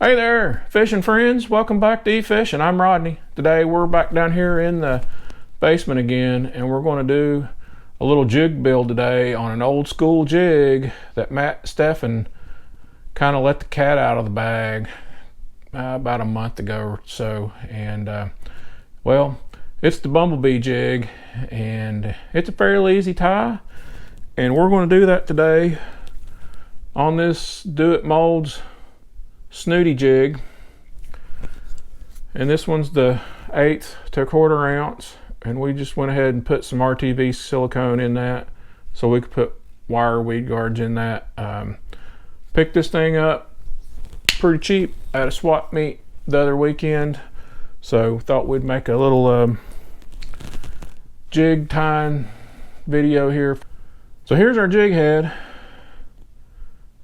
Hey there, fishing friends. Welcome back to eFishin. I'm Rodney. Today we're back down here in the basement again, and we're going to do a little jig build today on an old school jig that Matt Stefan kind of let the cat out of the bag about a month ago or so. And well, it's the Bumblebee jig, and it's a fairly easy tie, and we're going to do that today on this Do-It Molds Snootie Jig. And this one's the 1/8 to 1/4 ounce, and we just went ahead and put some RTV silicone in that so we could put wire weed guards in that. Picked this thing up pretty cheap at a swap meet the other weekend, so thought we'd make a little jig tying video here. So here's our jig head,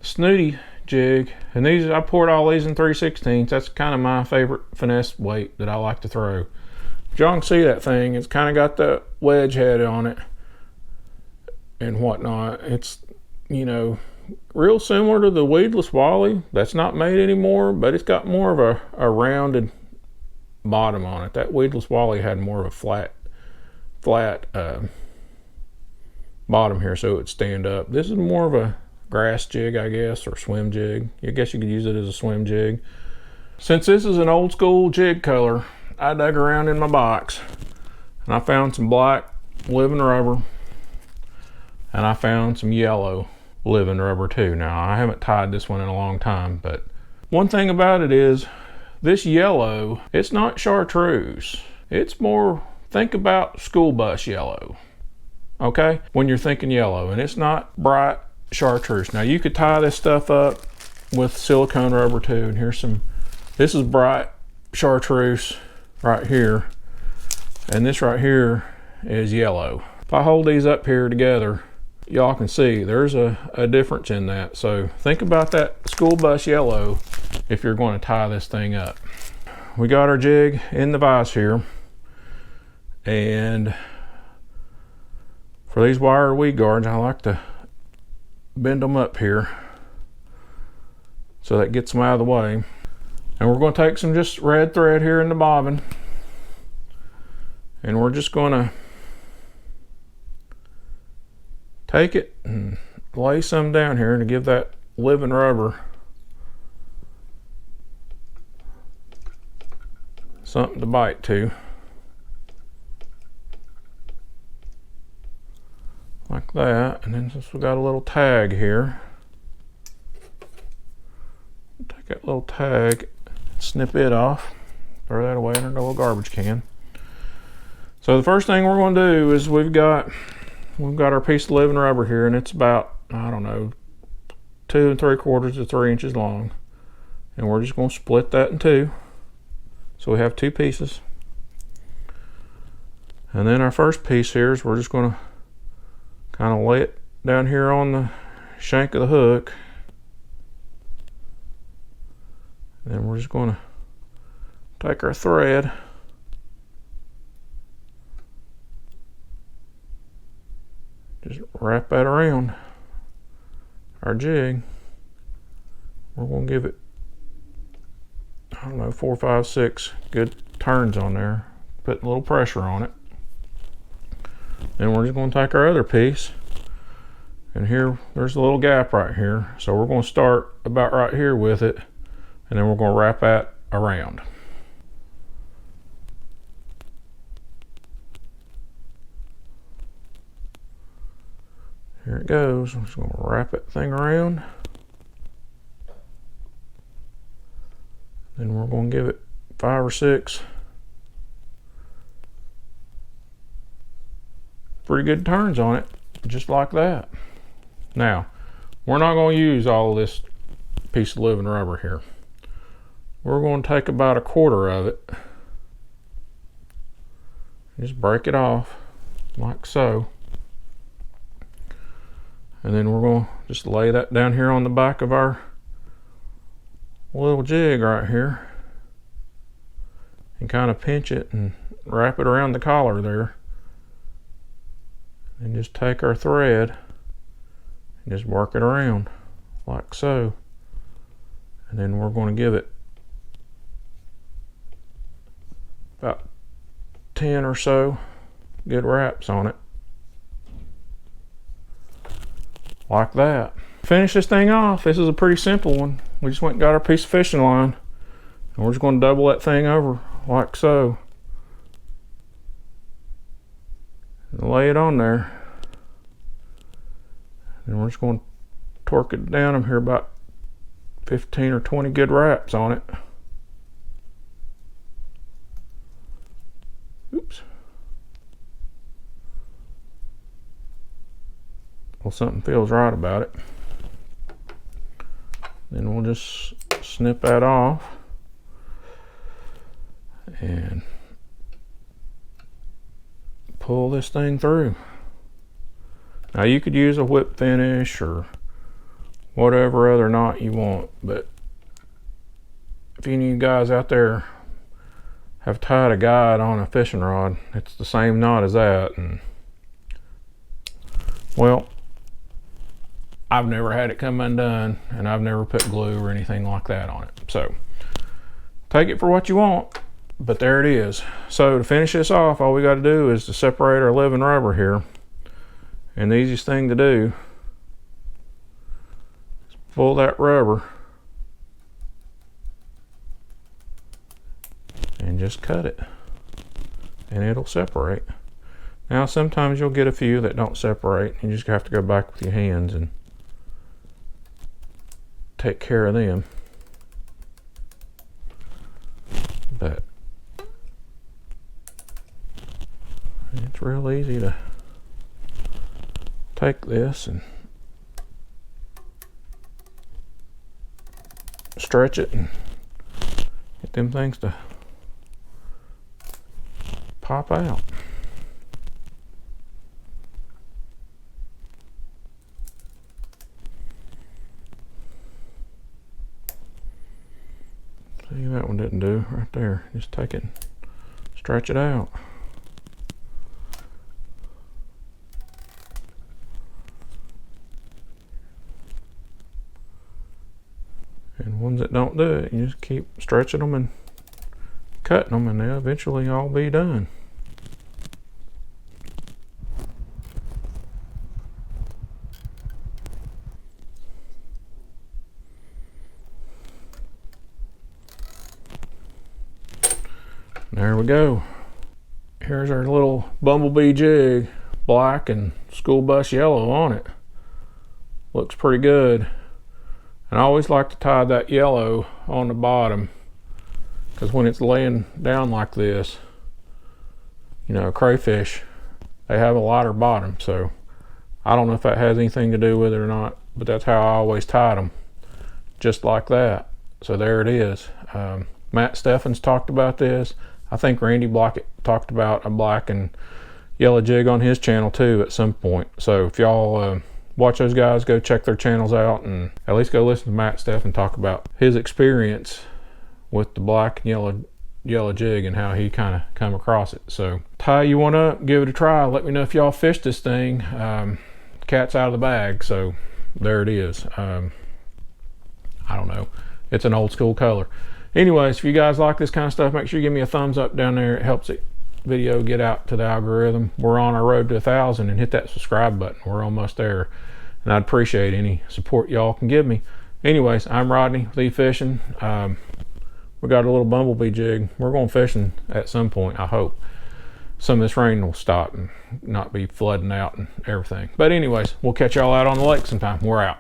Snootie jig, and these, I poured all these in 3/16. That's kind of my favorite finesse weight that I like to throw. But y'all can see that thing, it's kind of got the wedge head on it and whatnot. It's, you know, real similar to the weedless Wally. That's not made anymore, but it's got more of a rounded bottom on it. That weedless Wally had more of a flat bottom here, so it would stand up. This is more of a grass jig, I guess, or swim jig. I guess you could use it as a swim jig. Since this is an old school jig color, I dug around in my box and I found some black living rubber, and I found some yellow living rubber too. Now, I haven't tied this one in a long time, but one thing about it is this yellow, it's not chartreuse. It's more, think about school bus yellow, okay, when you're thinking yellow, and it's not bright chartreuse. Now, you could tie this stuff up with silicone rubber too, and here's some, this is bright chartreuse right here, and this right here is yellow. If I hold these up here together, y'all can see there's a difference in that. So think about that school bus yellow if you're going to tie this thing up. We got our jig in the vise here, and for these wire weed guards, I like to bend them up here so that gets them out of the way. And we're going to take some just red thread here in the bobbin, and we're just going to take it and lay some down here to give that living rubber something to bite to, like that. And then since we got a little tag here, take that little tag, snip it off, throw that away in a little garbage can. So the first thing we're going to do is we've got our piece of living rubber here, and it's about, I don't know, 2 3/4 to 3 inches long, and we're just going to split that in two, so we have two pieces. And then our first piece here is we're just going to kind of lay it down here on the shank of the hook, and then we're just going to take our thread, just wrap that around our jig. We're going to give it, I don't know, 4, 5, 6 good turns on there, put a little pressure on it. Then we're just going to take our other piece, and here there's a little gap right here, so we're going to start about right here with it, and then we're going to wrap that around. Here it goes. I'm just going to wrap that thing around, then we're going to give it 5 or 6 pretty good turns on it, just like that. Now, we're not going to use all of this piece of living rubber here. We're going to take about 1/4 of it, just break it off like so, and then we're going to just lay that down here on the back of our little jig right here, and kind of pinch it and wrap it around the collar there, and just take our thread and just work it around like so. And then we're going to give it about 10 or so good wraps on it. Like that. Finish this thing off. This is a pretty simple one. We just went and got our piece of fishing line, and we're just going to double that thing over like so. And lay it on there. And we're just going to torque it down. I'm here about 15 or 20 good wraps on it. Oops. Well, something feels right about it. Then we'll just snip that off and pull this thing through. Now you could use a whip finish or whatever other knot you want, but if any of you guys out there have tied a guide on a fishing rod, it's the same knot as that, and well, I've never had it come undone, and I've never put glue or anything like that on it. So take it for what you want, but there it is. So to finish this off, all we got to do is to separate our living rubber here. And the easiest thing to do is pull that rubber and just cut it, and it'll separate. Now sometimes you'll get a few that don't separate. You just have to go back with your hands and take care of them. But it's real easy to take this and stretch it and get them things to pop out. See, that one didn't do right there. Just take it and stretch it out. And ones that don't do it, you just keep stretching them and cutting them, and they'll eventually all be done. There we go. Here's our little bumblebee jig, black and school bus yellow on it. Looks pretty good. And I always like to tie that yellow on the bottom, because when it's laying down like this, you know, crayfish, they have a lighter bottom. So I don't know if that has anything to do with it or not, but that's how I always tied them, just like that. So there it is. Matt Stefan's talked about this. I think Randy Blockett talked about a black and yellow jig on his channel too at some point. So if y'all watch those guys, go check their channels out, and at least go listen to Matt Stefan talk about his experience with the black and yellow jig and how he kind of come across it. So tie you one up, give it a try. Let me know if y'all fished this thing. Cat's out of the bag, so there it is. I don't know, it's an old school color. Anyways, if you guys like this kind of stuff, make sure you give me a thumbs up down there. It helps the video get out to the algorithm. We're on our road to 1,000, and hit that subscribe button. We're almost there, and I'd appreciate any support y'all can give me. Anyways, I'm Rodney with eFishin. We got a little bumblebee jig. We're going fishing at some point, I hope. Some of this rain will stop and not be flooding out and everything. But anyways, we'll catch y'all out on the lake sometime. We're out.